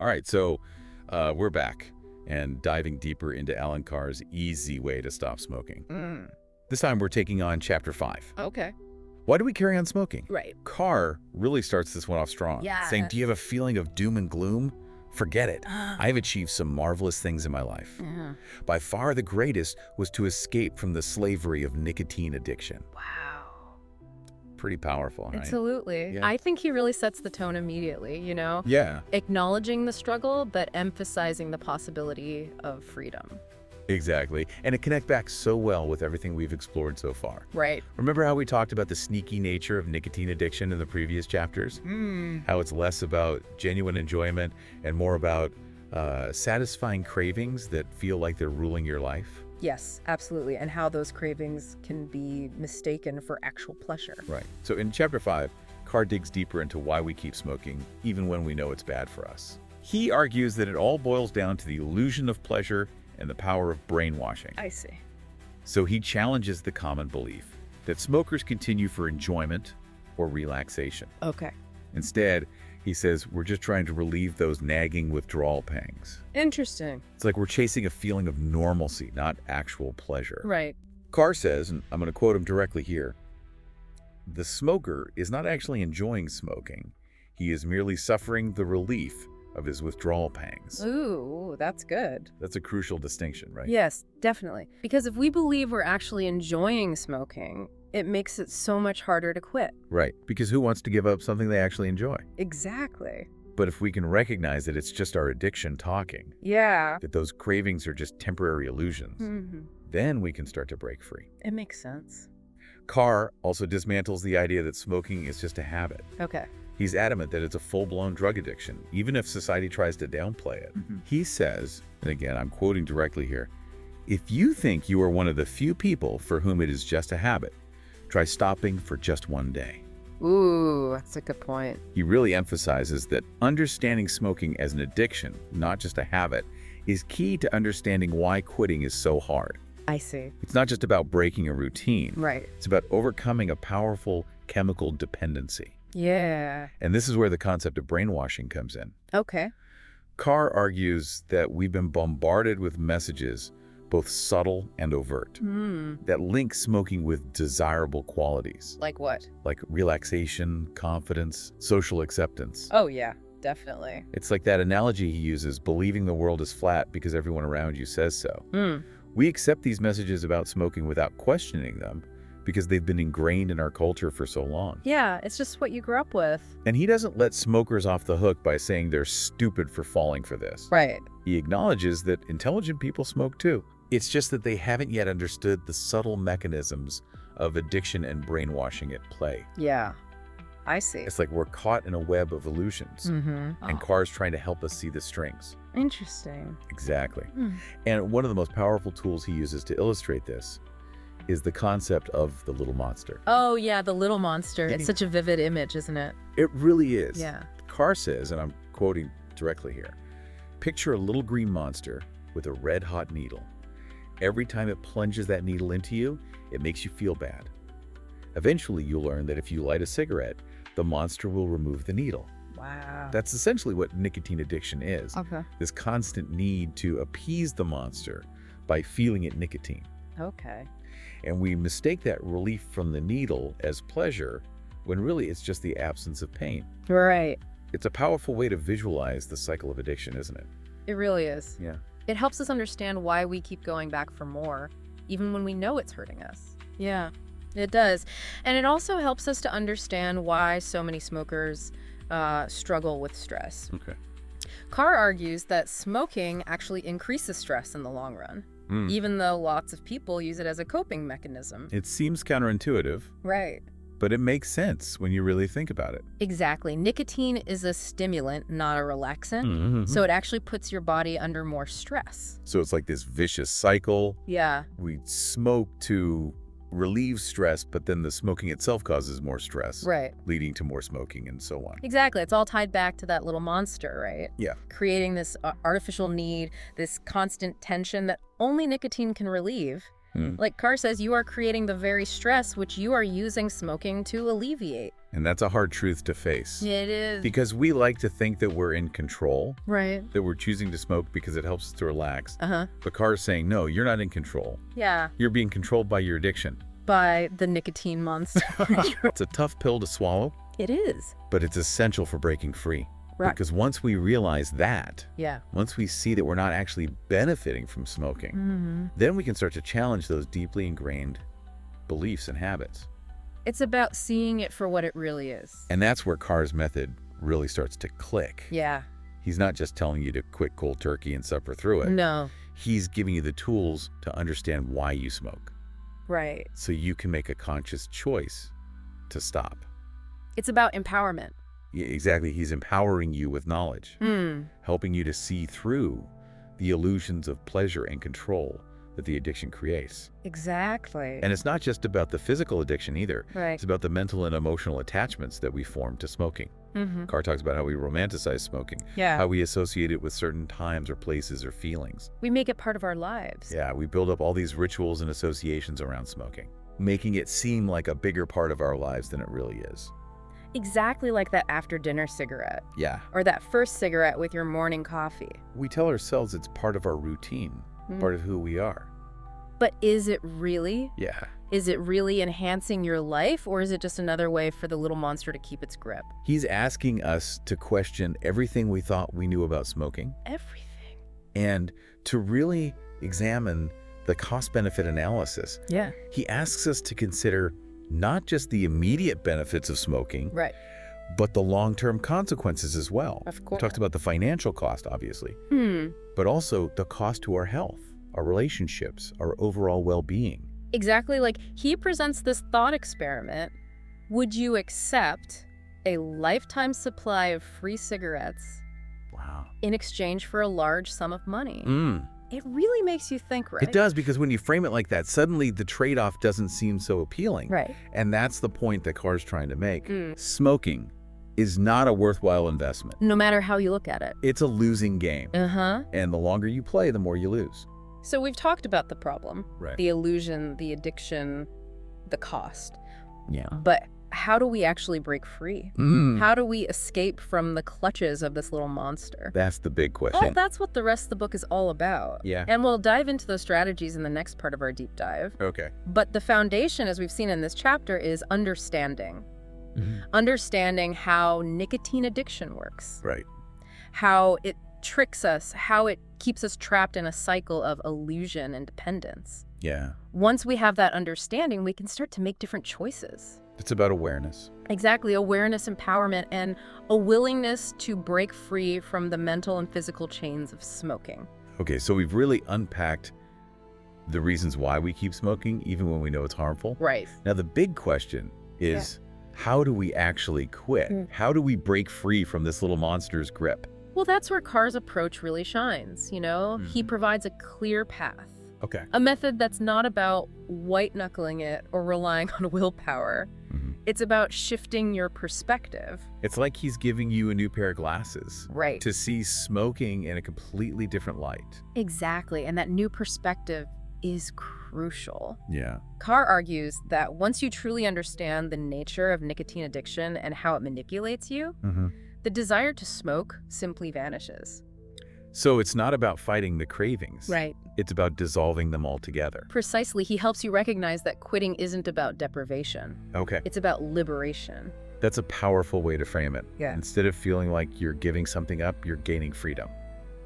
All right, so we're back and diving deeper into Allen Carr's easy way to stop smoking. This time we're taking on Chapter 5. Okay. Why do we carry on smoking? Right. Carr really starts this one off strong, saying, do you have a feeling of doom and gloom? Forget it. I've achieved some marvelous things in my life. By far the greatest was to escape from the slavery of nicotine addiction. Wow. Pretty powerful, right? Absolutely. Yeah. I think he really sets the tone immediately, you know? Yeah, Acknowledging the struggle, but emphasizing the possibility of freedom. exactly. And it connects back so well with everything we've explored so far. Right. Remember how we talked about the sneaky nature of nicotine addiction in the previous chapters? How it's less about genuine enjoyment and more about satisfying cravings that feel like they're ruling your life? Yes, absolutely. And how those cravings can be mistaken for actual pleasure. Right. So in Chapter 5, Carr digs deeper into why we keep smoking, even when we know it's bad for us. He argues that it all boils down to the illusion of pleasure and the power of brainwashing. I see. So he challenges the common belief that smokers continue for enjoyment or relaxation. Okay. Instead, he says we're just trying to relieve those nagging withdrawal pangs. Interesting. It's like we're chasing a feeling of normalcy, not actual pleasure. Right. Carr says, and I'm going to quote him directly here, the smoker is not actually enjoying smoking. He is merely suffering the relief of his withdrawal pangs. Ooh, that's good. That's a crucial distinction, right? Yes, definitely. Because if we believe we're actually enjoying smoking, it makes it so much harder to quit. Right, because who wants to give up something they actually enjoy? Exactly. But if we can recognize that it's just our addiction talking, Yeah. that those cravings are just temporary illusions, then we can start to break free. It makes sense. Carr also dismantles the idea that smoking is just a habit. Okay. He's adamant that it's a full-blown drug addiction, even if society tries to downplay it. He says, and again, I'm quoting directly here, if you think you are one of the few people for whom it is just a habit, try stopping for just one day. Ooh, that's a good point. He really emphasizes that understanding smoking as an addiction, not just a habit, is key to understanding why quitting is so hard. I see. It's not just about breaking a routine. Right. It's about overcoming a powerful chemical dependency. Yeah. And this is where the concept of brainwashing comes in. Okay. Carr argues that we've been bombarded with messages, both subtle and overt, that link smoking with desirable qualities, Like what? like relaxation, confidence, social acceptance. Oh, yeah, definitely. It's like that analogy he uses, believing the world is flat because everyone around you says so. We accept these messages about smoking without questioning them because they've been ingrained in our culture for so long. Yeah, it's just what you grew up with. And he doesn't let smokers off the hook by saying they're stupid for falling for this. Right. He acknowledges that intelligent people smoke too. It's just that they haven't yet understood the subtle mechanisms of addiction and brainwashing at play. Yeah, I see. It's like we're caught in a web of illusions, and Carr's trying to help us see the strings. Interesting. Exactly. And one of the most powerful tools he uses to illustrate this is the concept of the little monster. Oh, yeah, the little monster. It's such a vivid image, isn't it? It really is. Yeah. Carr says, and I'm quoting directly here, picture a little green monster with a red-hot needle. Every time it plunges that needle into you, it makes you feel bad. Eventually, you'll learn that if you light a cigarette, the monster will remove the needle. Wow. That's essentially what nicotine addiction is. Okay. This constant need to appease the monster by feeling it nicotine. Okay. And we mistake that relief from the needle as pleasure when really it's just the absence of pain. Right. It's a powerful way to visualize the cycle of addiction, isn't it? It really is. Yeah. It helps us understand why we keep going back for more, even when we know it's hurting us. Yeah, it does. And it also helps us to understand why so many smokers struggle with stress. Okay. Carr argues that smoking actually increases stress in the long run, even though lots of people use it as a coping mechanism. It seems counterintuitive, Right. but it makes sense when you really think about it. Exactly. Nicotine is a stimulant, not a relaxant, so it actually puts your body under more stress. So it's like this vicious cycle. Yeah. We smoke to relieve stress, but then the smoking itself causes more stress, Right. leading to more smoking and so on. Exactly. It's all tied back to that little monster, right? Yeah. Creating this artificial need, this constant tension that only nicotine can relieve. Like Carr says, you are creating the very stress which you are using smoking to alleviate. And that's a hard truth to face. It is. Because we like to think that we're in control, Right. that we're choosing to smoke because it helps us to relax. Uh-huh. But Carr's saying, no, you're not in control. Yeah. You're being controlled by your addiction. By the nicotine monster. It's a tough pill to swallow, It is. but it's essential for breaking free. Right. Because once we realize that, Yeah. once we see that we're not actually benefiting from smoking, Mm-hmm. then we can start to challenge those deeply ingrained beliefs and habits. It's about seeing it for what it really is. And that's where Carr's method really starts to click. Yeah. He's not just telling you to quit cold turkey and suffer through it. No. He's giving you the tools to understand why you smoke, Right. so you can make a conscious choice to stop. It's about empowerment. Yeah, exactly. He's empowering you with knowledge, helping you to see through the illusions of pleasure and control that the addiction creates. Exactly. And it's not just about the physical addiction either. Right. It's about the mental and emotional attachments that we form to smoking. Carr talks about how we romanticize smoking, Yeah. how we associate it with certain times or places or feelings. We make it part of our lives. Yeah, we build up all these rituals and associations around smoking, making it seem like a bigger part of our lives than it really is. Exactly like that after-dinner cigarette. Yeah. Or that first cigarette with your morning coffee. We tell ourselves it's part of our routine, part of who we are. But is it really? Yeah. Is it really enhancing your life, or is it just another way for the little monster to keep its grip? He's asking us to question everything we thought we knew about smoking Everything. and to really examine the cost-benefit analysis. Yeah. He asks us to consider not just the immediate benefits of smoking, Right. but the long-term consequences as well. Of We course. talked about the financial cost, obviously, but also the cost to our health, our relationships, our overall well-being. Exactly. Like, he presents this thought experiment. Would you accept a lifetime supply of free cigarettes Wow. in exchange for a large sum of money? Mm. It really makes you think, right? It does, because when you frame it like that, suddenly the trade-off doesn't seem so appealing. Right. And that's the point that Carr's trying to make. Mm. Smoking is not a worthwhile investment. No matter how you look at it. It's a losing game. Uh-huh. And the longer you play, the more you lose. So we've talked about the problem, Right. the illusion, the addiction, the cost. Yeah. But how do we actually break free? Mm. How do we escape from the clutches of this little monster? That's the big Well, question. that's what the rest of the book is all about. Yeah. And we'll dive into those strategies in the next part of our deep dive. Okay. But the foundation, as we've seen in this chapter, is understanding. Understanding how nicotine addiction works, Right. how it tricks us, how it keeps us trapped in a cycle of illusion and dependence. Yeah. Once we have that understanding, we can start to make different choices. It's about awareness. Exactly, awareness, empowerment, and a willingness to break free from the mental and physical chains of smoking. Okay, so we've really unpacked the reasons why we keep smoking, even when we know it's harmful. Right. Now, the big question is, how do we actually quit? How do we break free from this little monster's grip? Well, that's where Carr's approach really shines, you know? He provides a clear path. Okay. A method that's not about white-knuckling it or relying on willpower. It's about shifting your perspective. It's like he's giving you a new pair of glasses Right. to see smoking in a completely different light. Exactly, and that new perspective is crucial. Yeah. Carr argues that once you truly understand the nature of nicotine addiction and how it manipulates you, the desire to smoke simply vanishes. So it's not about fighting the cravings. Right. It's about dissolving them altogether. Precisely, he helps you recognize that quitting isn't about deprivation. Okay. It's about liberation. That's a powerful way to frame it. Yeah. Instead of feeling like you're giving something up, you're gaining freedom.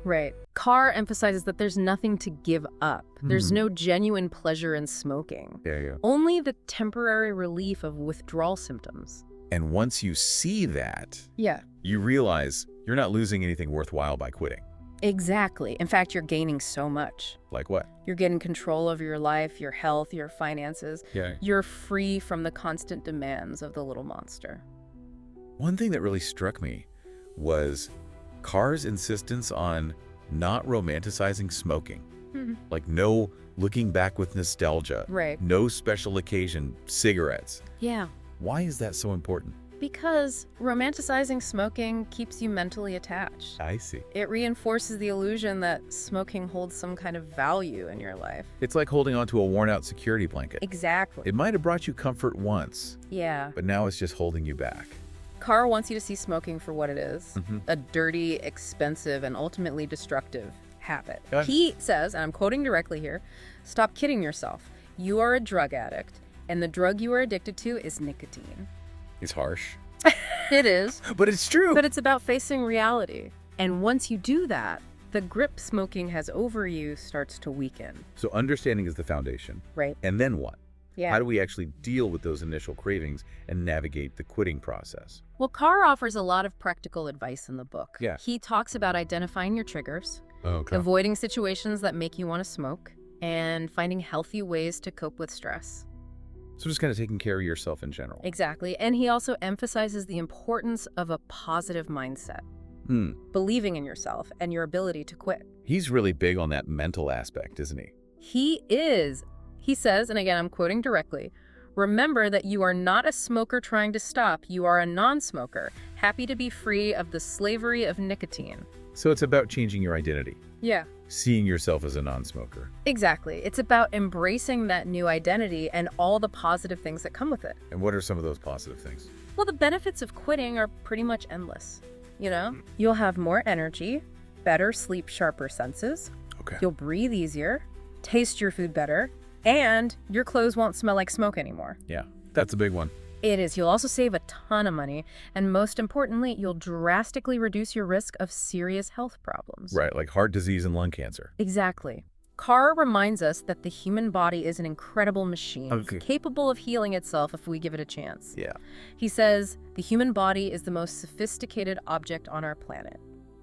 Right. Carr emphasizes that there's nothing to give up. There's no genuine pleasure in smoking. There you go. Only the temporary relief of withdrawal symptoms. And once you see that, Yeah. you realize you're not losing anything worthwhile by quitting. Exactly. In fact, you're gaining so much. Like what? You're getting control of your life, your health, your finances. Yeah. You're free from the constant demands of the little monster. One thing that really struck me was Carr's insistence on not romanticizing smoking. Like no looking back with nostalgia. Right. No special occasion cigarettes. Yeah. Why is that so important? Because romanticizing smoking keeps you mentally attached. I see. It reinforces the illusion that smoking holds some kind of value in your life. It's like holding onto a worn-out security blanket. Exactly. It might have brought you comfort once, Yeah. but now it's just holding you back. Carr wants you to see smoking for what it is, Mhm. a dirty, expensive, and ultimately destructive habit. Yeah. He says, and I'm quoting directly here, "Stop kidding yourself. You are a drug addict, and the drug you are addicted to is nicotine." It's harsh. It is. But it's true. But it's about facing reality. And once you do that, the grip smoking has over you starts to weaken. So understanding is the foundation. Right. And then what? Yeah. How do we actually deal with those initial cravings and navigate the quitting process? Well, Carr offers a lot of practical advice in the book. Yeah. He talks about identifying your triggers, Okay. avoiding situations that make you want to smoke, and finding healthy ways to cope with stress. So just kind of taking care of yourself in general. Exactly. And he also emphasizes the importance of a positive mindset, Hmm. believing in yourself and your ability to quit. He's really big on that mental aspect, isn't he? He is. He says, and again, I'm quoting directly, "Remember that you are not a smoker trying to stop. You are a non-smoker, happy to be free of the slavery of nicotine." So it's about changing your identity, Yeah. seeing yourself as a non-smoker. Exactly. It's about embracing that new identity and all the positive things that come with it. And what are some of those positive things? Well, the benefits of quitting are pretty much endless. You know, you'll have more energy, better sleep, sharper senses, Okay. you'll breathe easier, taste your food better, and your clothes won't smell like smoke anymore. Yeah, that's a big one. It is. You'll also save a ton of money, and most importantly, you'll drastically reduce your risk of serious health problems. Right, like heart disease and lung cancer. Exactly. Carr reminds us that the human body is an incredible machine, Okay. capable of healing itself if we give it a chance. Yeah. He says, the human body is the most sophisticated object on our planet.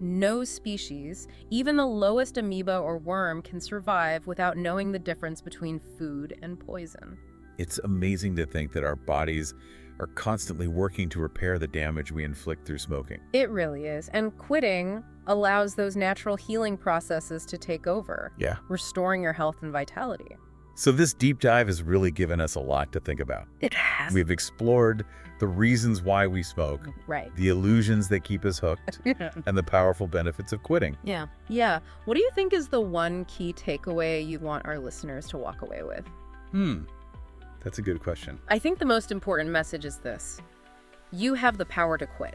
No species, even the lowest amoeba or worm, can survive without knowing the difference between food and poison. It's amazing to think that our bodies are constantly working to repair the damage we inflict through smoking. It really is. And quitting allows those natural healing processes to take over, Yeah. restoring your health and vitality. So this deep dive has really given us a lot to think about. It has. We've explored the reasons why we smoke, Right. the illusions that keep us hooked, and the powerful benefits of quitting. Yeah. Yeah. What do you think is the one key takeaway you want our listeners to walk away with? That's a good question. I think the most important message is this. You have the power to quit.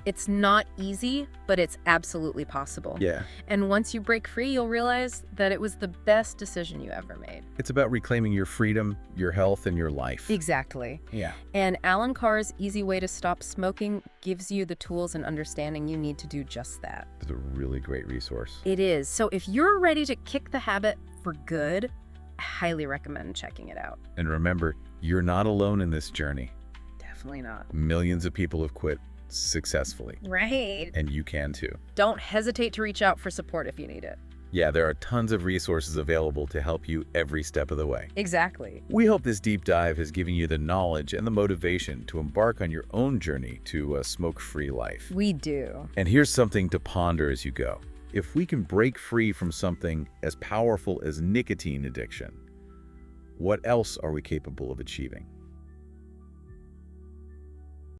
It's not easy, but it's absolutely possible. Yeah. And once you break free, you'll realize that it was the best decision you ever made. It's about reclaiming your freedom, your health, and your life. Exactly. Yeah. And Allen Carr's Easy Way to Stop Smoking gives you the tools and understanding you need to do just that. It's a really great resource. It is. So if you're ready to kick the habit for good, I highly recommend checking it out. And remember, you're not alone in this journey. Definitely not. Millions of people have quit successfully, Right. and you can too. Don't hesitate to reach out for support if you need it. Yeah, there are tons of resources available to help you every step of the way. Exactly. We hope this deep dive has given you the knowledge and the motivation to embark on your own journey to a smoke-free life. We do. And here's something to ponder as you go. If we can break free from something as powerful as nicotine addiction, what else are we capable of achieving?